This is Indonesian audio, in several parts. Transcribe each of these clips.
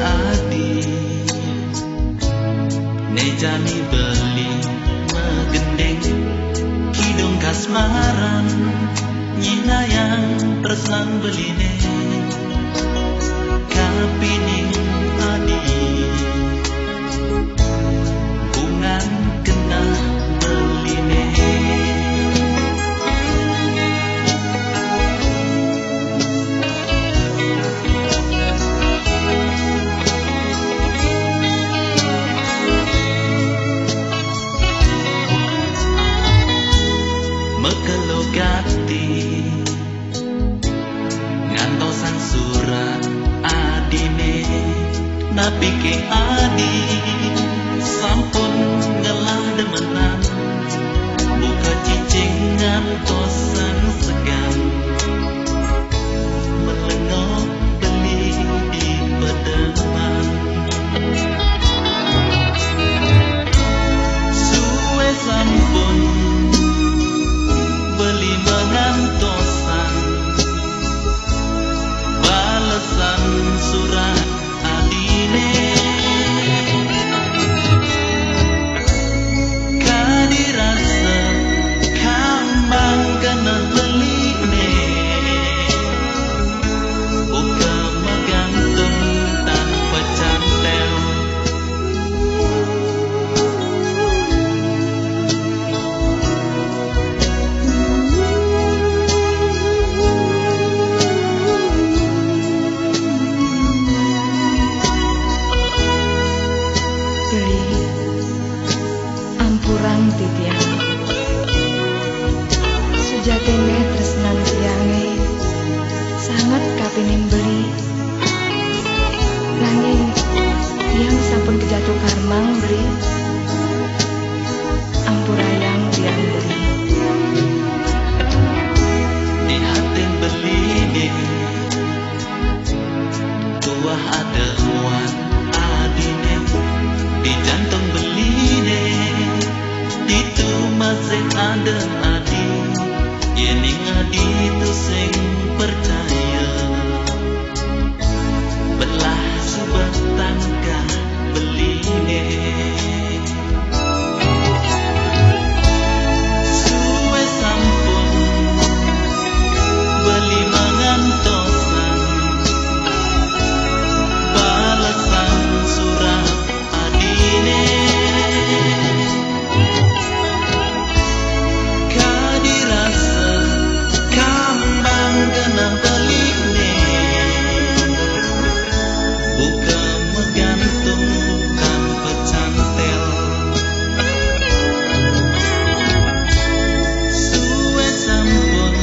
adi nejami beli megendeng kidung kasmaran nyina yang tresnan beline kapining adi bungan kena beline mekelogati ngantosan surat adine napi ke adi sampun ngelah demenan buka cicing ngantosan segan melengok beli di pedeman suwe sampun beli mengantosan balesan surat adine kadirasa kambang kena beline buka megantung tanpa cantel ampurang titiang sejatine tresnan tiange sangat kapining beli nanging tiang sampun kejatuh karmang beli ampurayang tiang beli di hati beline tuah ada muat adine di jantung beline itu masih ada adi yening adi itu sing percaya belah subah tangga beline suwe sampun beli mengantosan balesan surat adine kadirasa kambang kena beline buka megantung tanpa cantel suwe sampun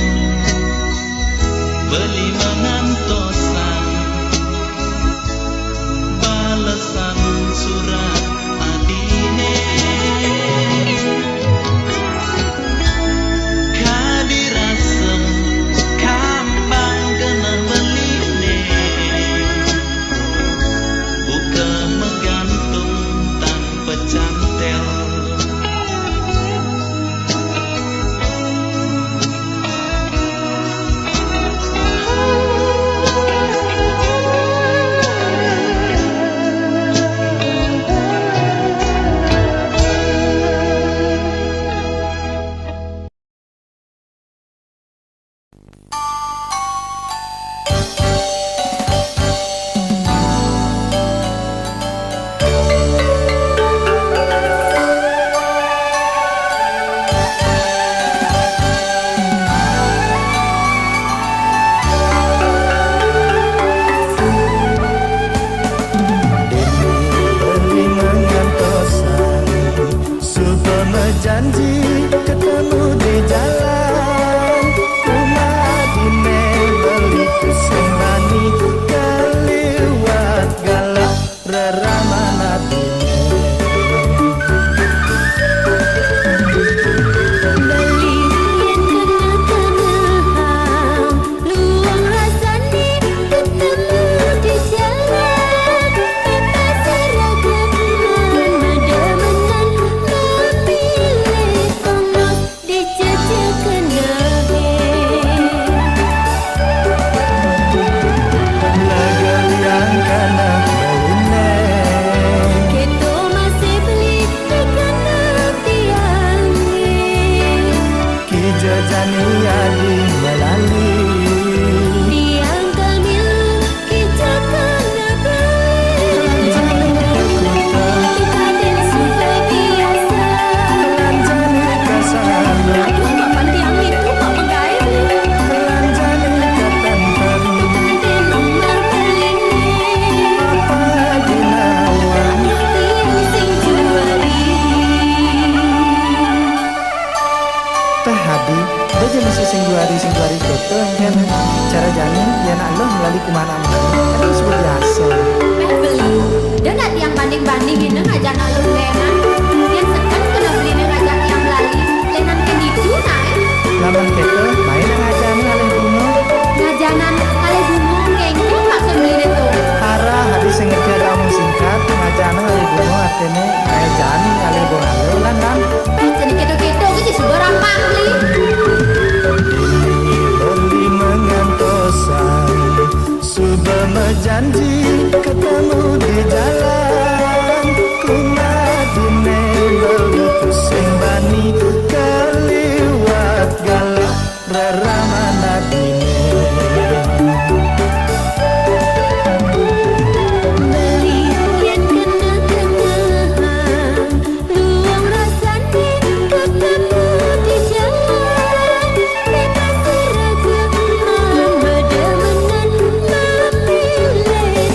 beli mengantosan balesan surat adine kadirasa kambang kena beline buka megantung tanpa cantel janji ketemu di jalan rumah dine beli kesembani keliwat galak reramana dine beli yang kena luang rasani ketemu di jalan pasar ragam medemenan memilih ongos dijajakan nahe lagal yang kana janji ketemu di jalan kumadine beli kusing bani keliwat galak reramana dine Beli yen kena-kenaan luang rasane ketemu di jalan bebas raga bedemenan memilih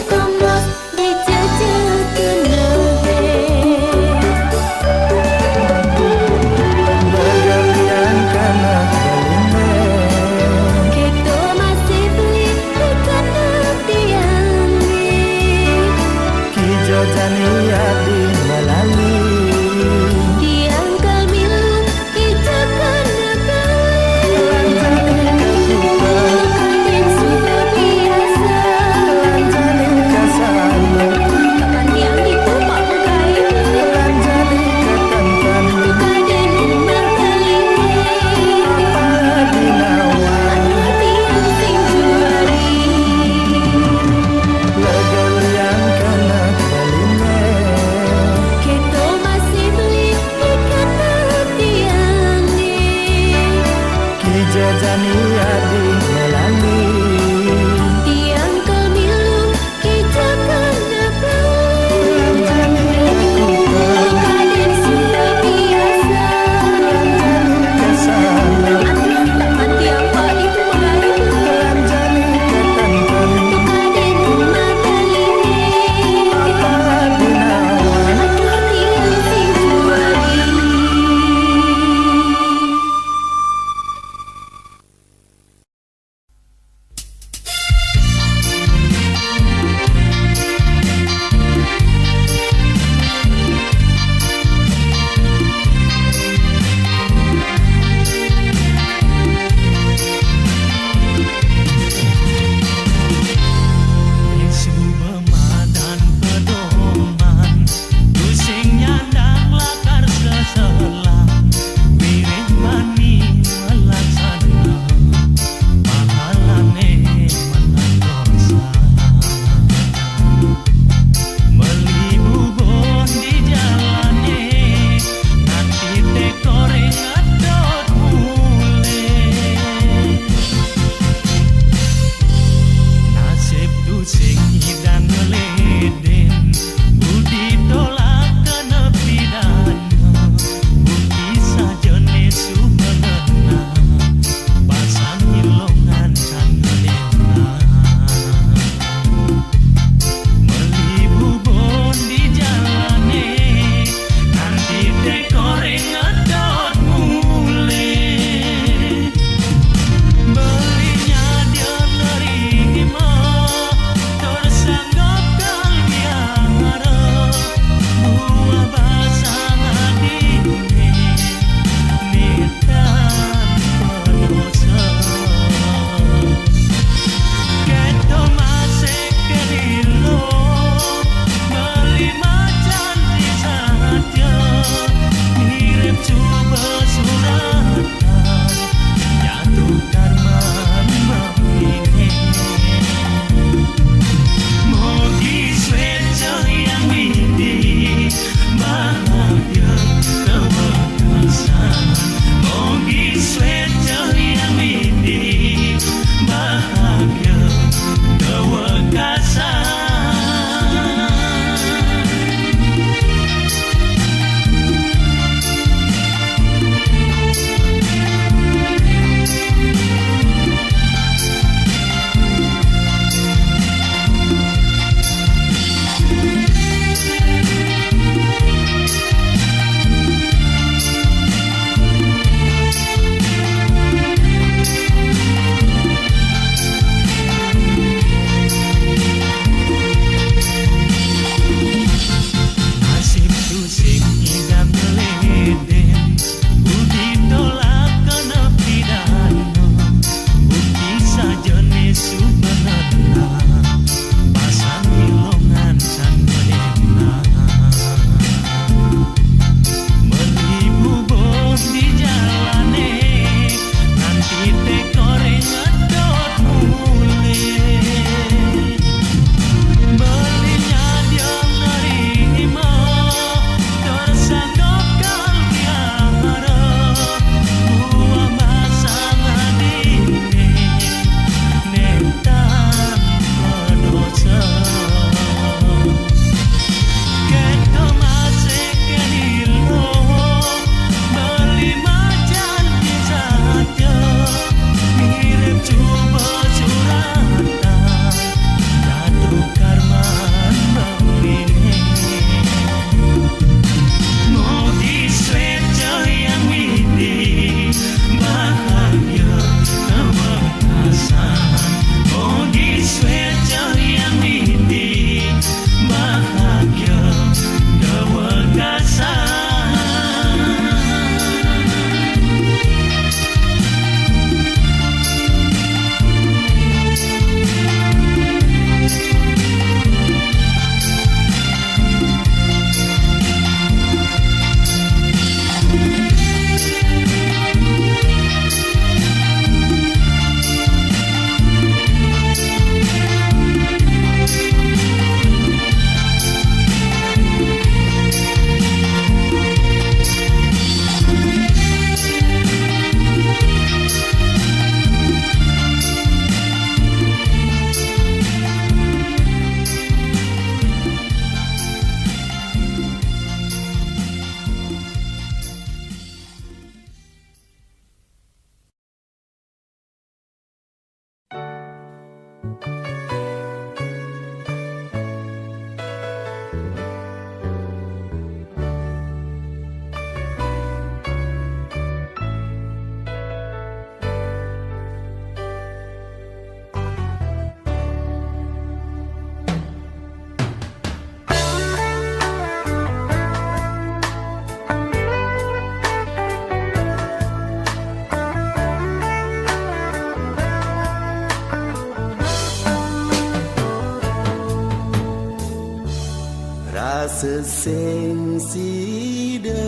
seseng sida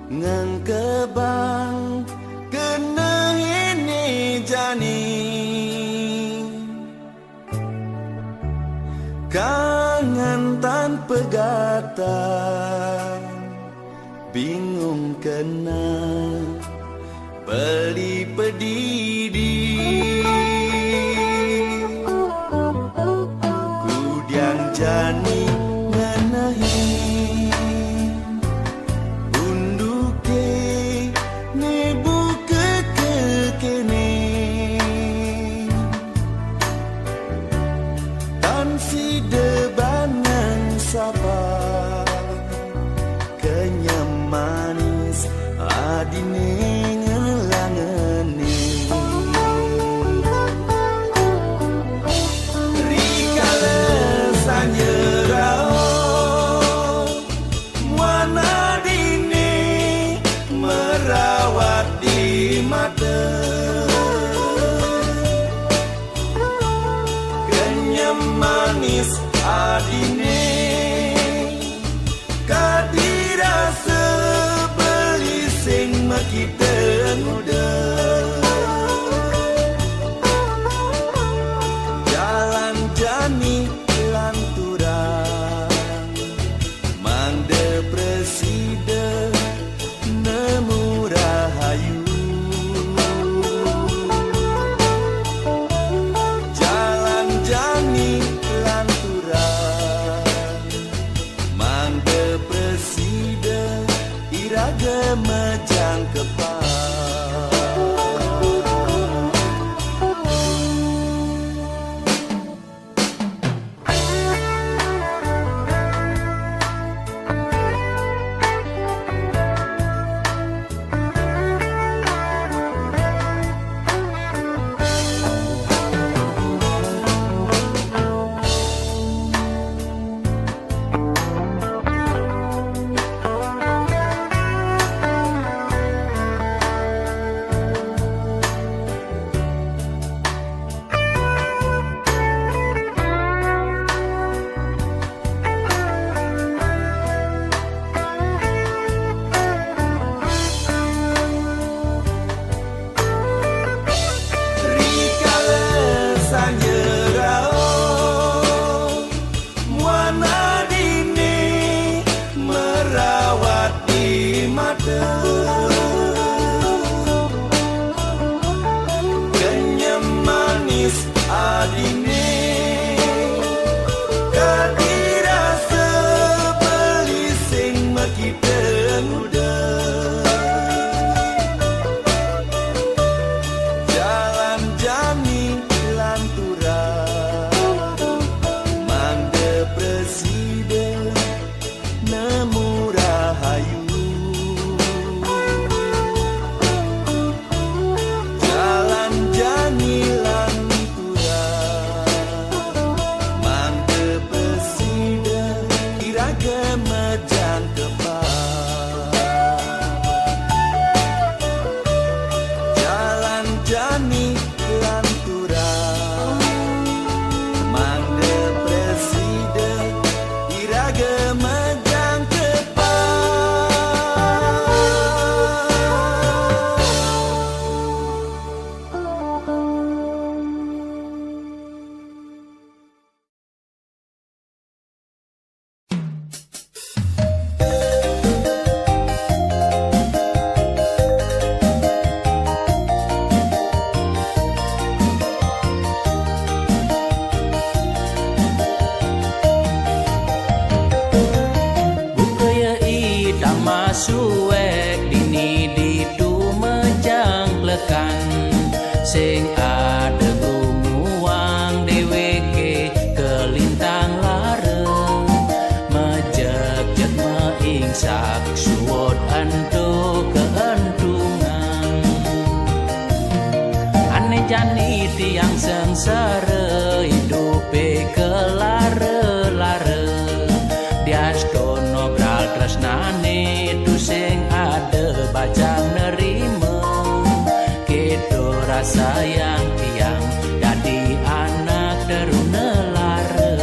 ngang kebang kena ini jani kangen tanpa gata bingung kena beli pedidi jani nganahi unduke ne buka kekene tan si debanan sapa kenyam manis adine ngelangeni kenyam manis adine kadira sebeli sing makita muda jalan jani lanturan mang depresida nemu rahayu majang kepal kenyam manis adine kadira sebeli sing makita muda jalan jani lantura mang depresida nemu rahayu suwek dini didu mejang lekan sing ada gumuang deweke kelintang lareng mejek jet meingsak suwot antu keentungan ane jani tiang sengsara hidupe kelare-lare dias kono bral tresnane tu sing ada bacang nerima kedo rasa yang tiang jadi anak deruna lara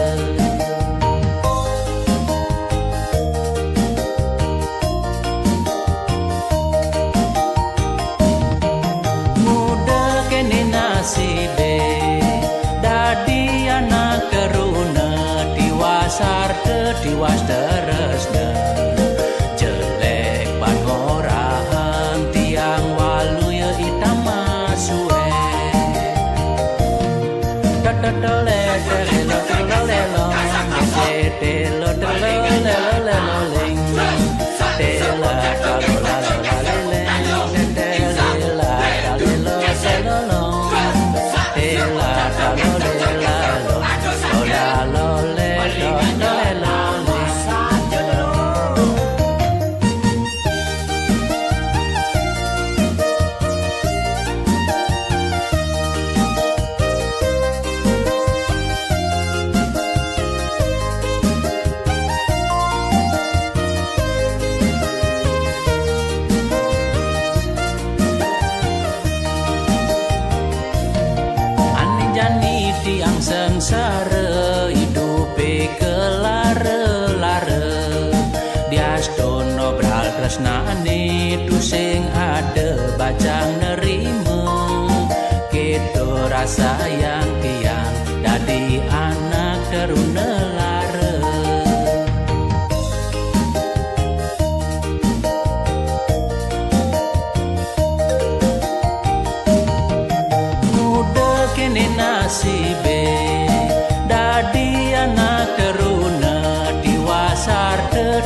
sengsara hidupe kelare-lare diastono bral tresnane tu sing ada bajang nerima keto rasa yang tiang dadi anak teruna lara muda kene nasibe dadi anak teruna diwasar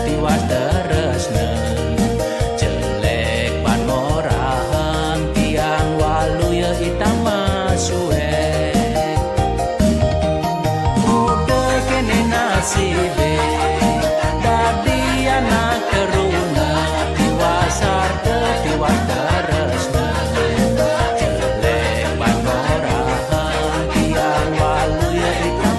tiwas teresna jelek pan morahan tiang walu ya hitam masuek muda kene nasibe dadi anak teruna diwasar tiwas teresna jelek pan morahan tiang walu ya hitam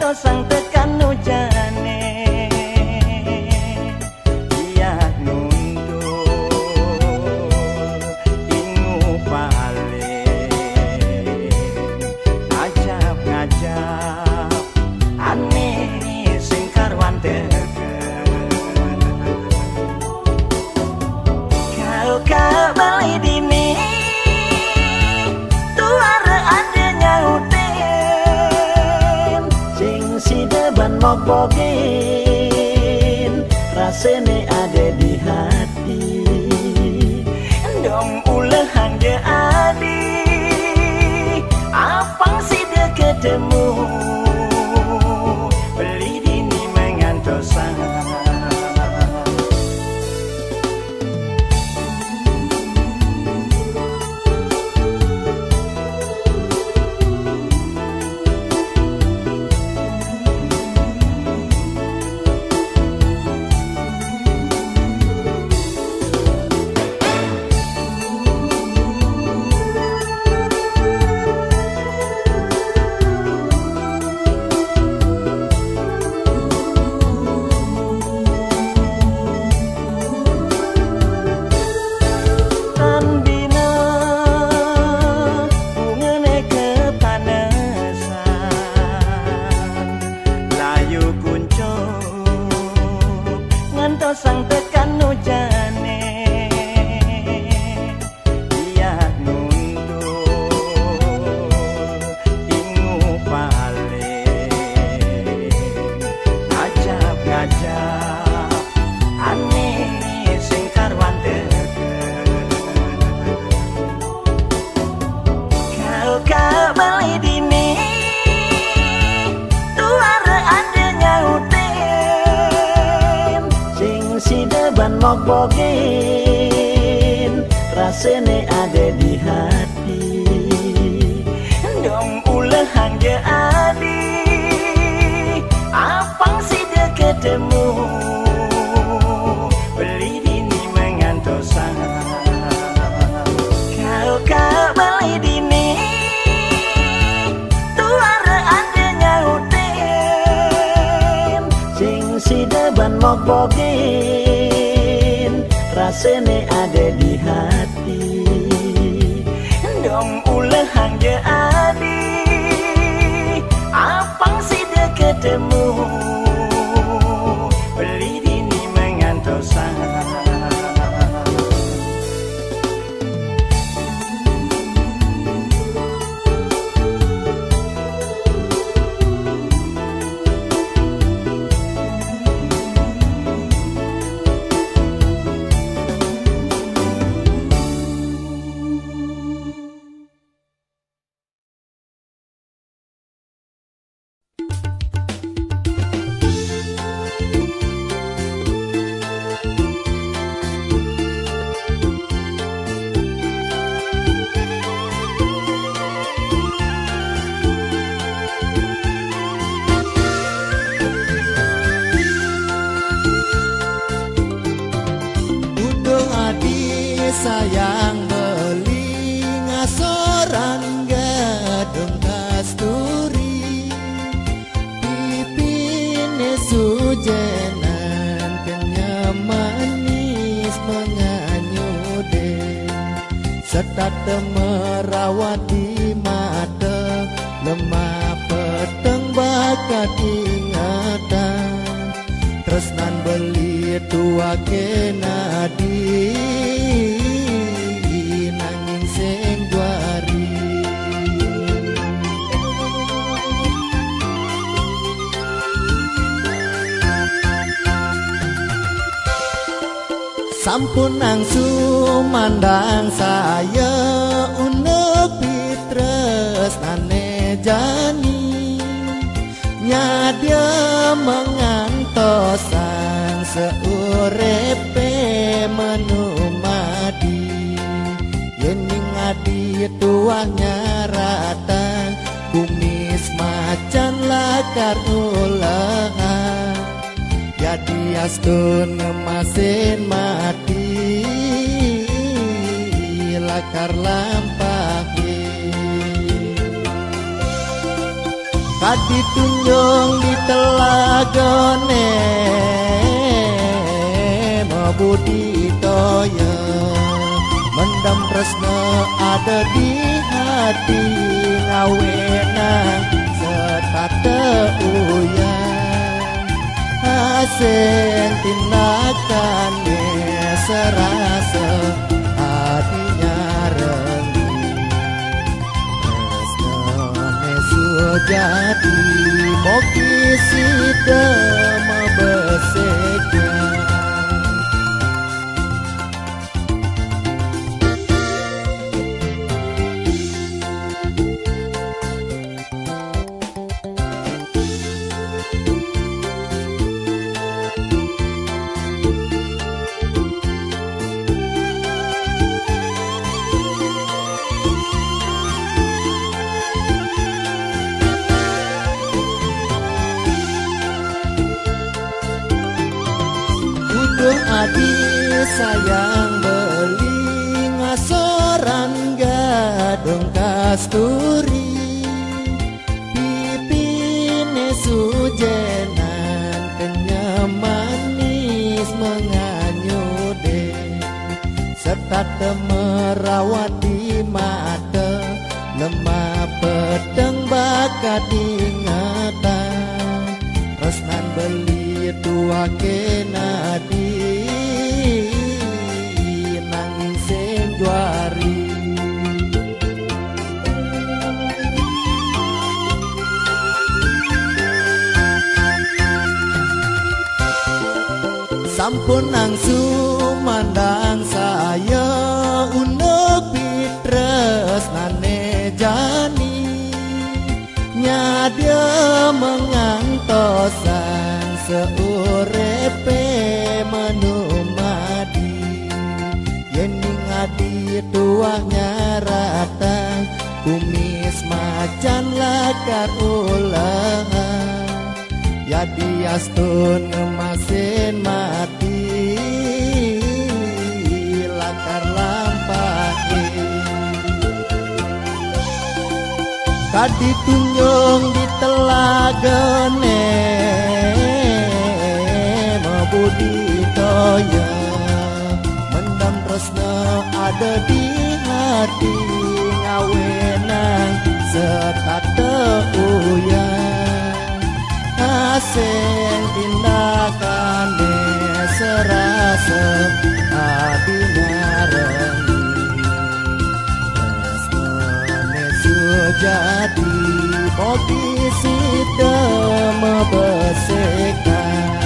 sang tekan ujane iya nunduk ingu paling ajab-ajab aneh sing karwan deket kau kabali dini tuara adanya mok bogin rasane ada di hati dong ulehan ge adi apang si de ketemu beli dini mengantosan tosang tekan nujane dia nunduk ingu paling ngajab-ngajab aneh sing karwan kau kabali dini tuara adanya uten sing si deban mok bogen rasane ada di hati dong ulehang je adi apang si de ketemu beli dini mengantosan kau kabali dini tuara adanya uten sing si deban mok bogen rasane ada di hati dong ulehang je adi apang si de ketemu beli dini mengantosan sayang beli ngasoran gadung kasturi pipine sujenan kenyam manis menganyude setat merawati mata lemah peteng bakat ingatan tresnan beli tua kenadi nanging sing duari sampun nangsu mandang saya unek pitresnane jani nyadia mengantosan seurepe menumadi yening adi tuahnya ratan kumis macan lakar ulahan jadi astun masin mati lakar lampahi kadi tunjung di telagone mabudi toya mendam tresna ada di hati ngawenang setata uyan hasil tindakannya serasa hatinya renggih tresnane sujati moki sida mabesekan adi sayang beli ngasoran gadung kasturi pipine sujenan kenyam manis menganyude serta merawati mata lemah pedang bakat ingatan resnan beli tua kenadi Sampun nangsu mandang saya unek pitres nane jani Nyadya mengantosan seurepe menumadi Yening adi tuahnya rata kumis macan lakar ulah Yadi astun ngemasin mati lakar lampahi Kadi tunjung di telagane Mebudidaya Mendam tresna ada di hati Ngawenang setata uyan Asing tindakane serasa adina rengi Resmane sujati Bobi sida mebesekan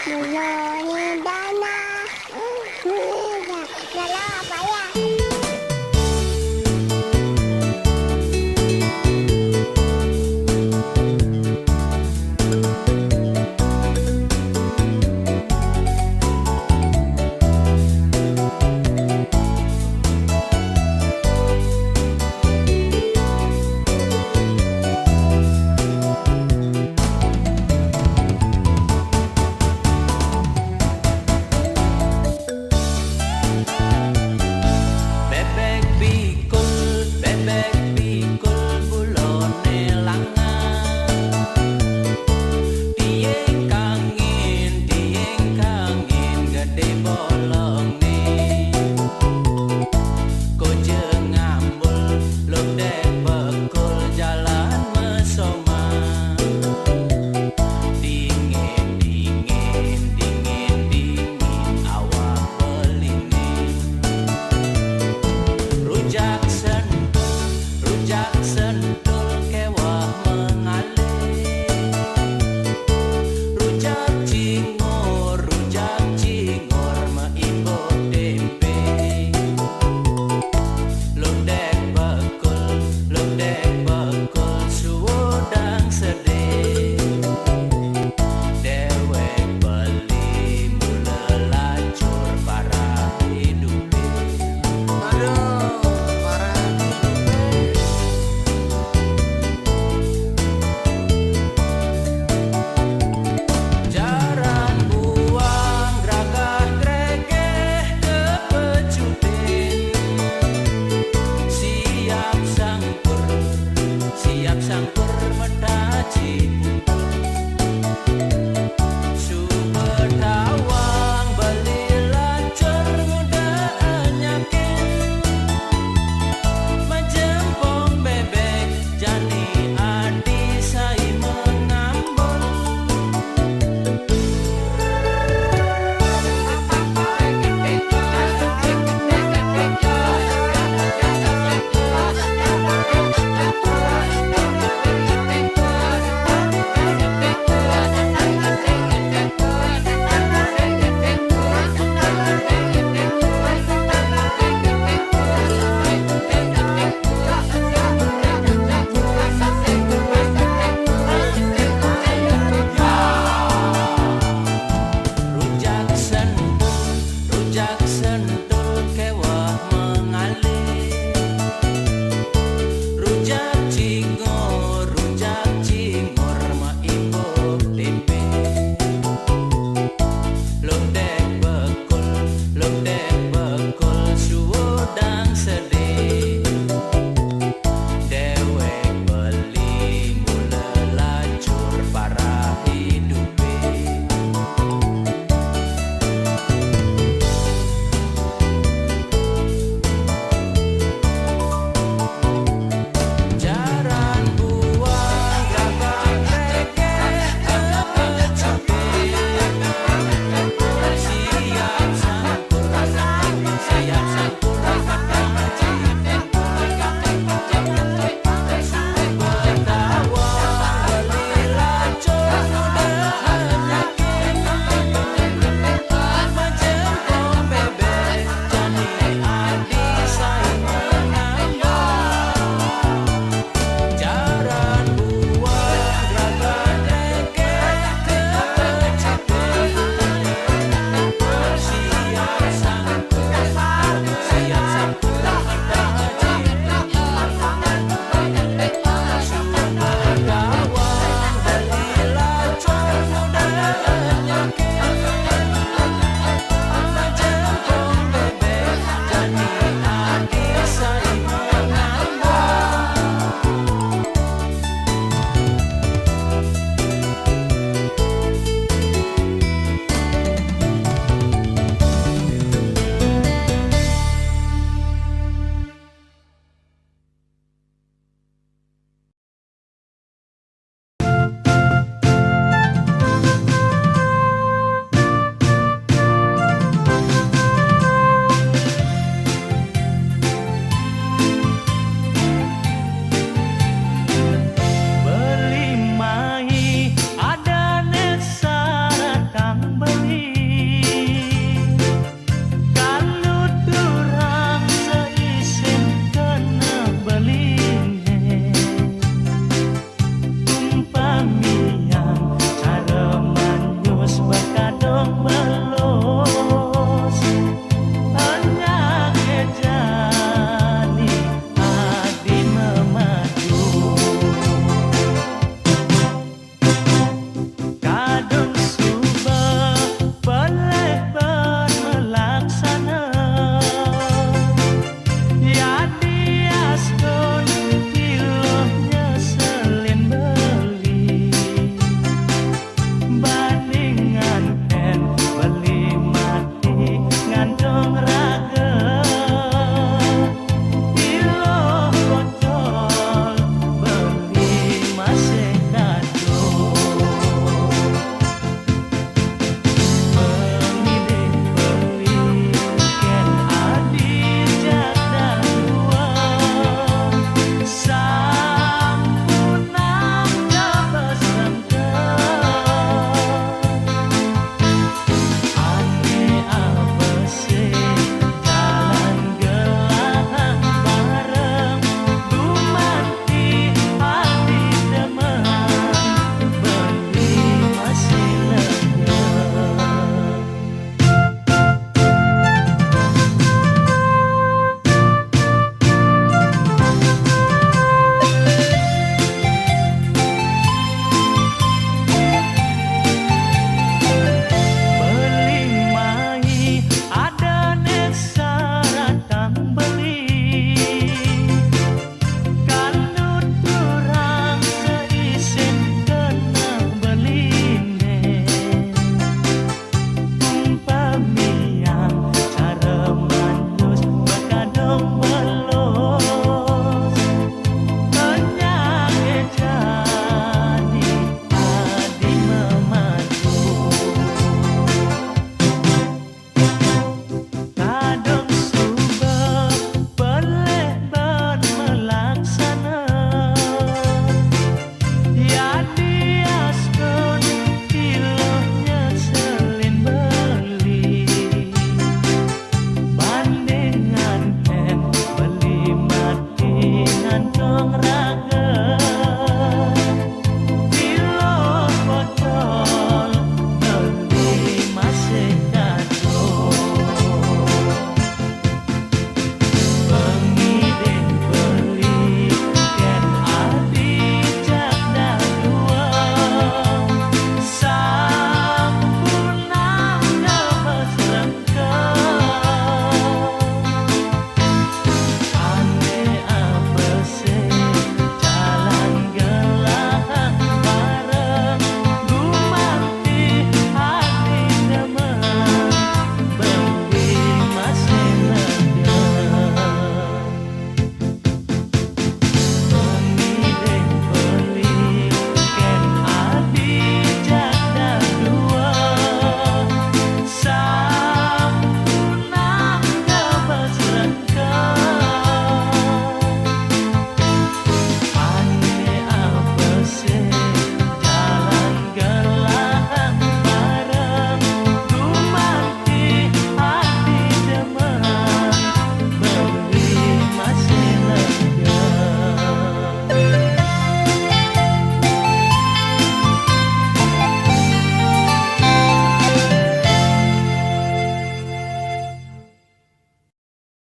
Muloni dana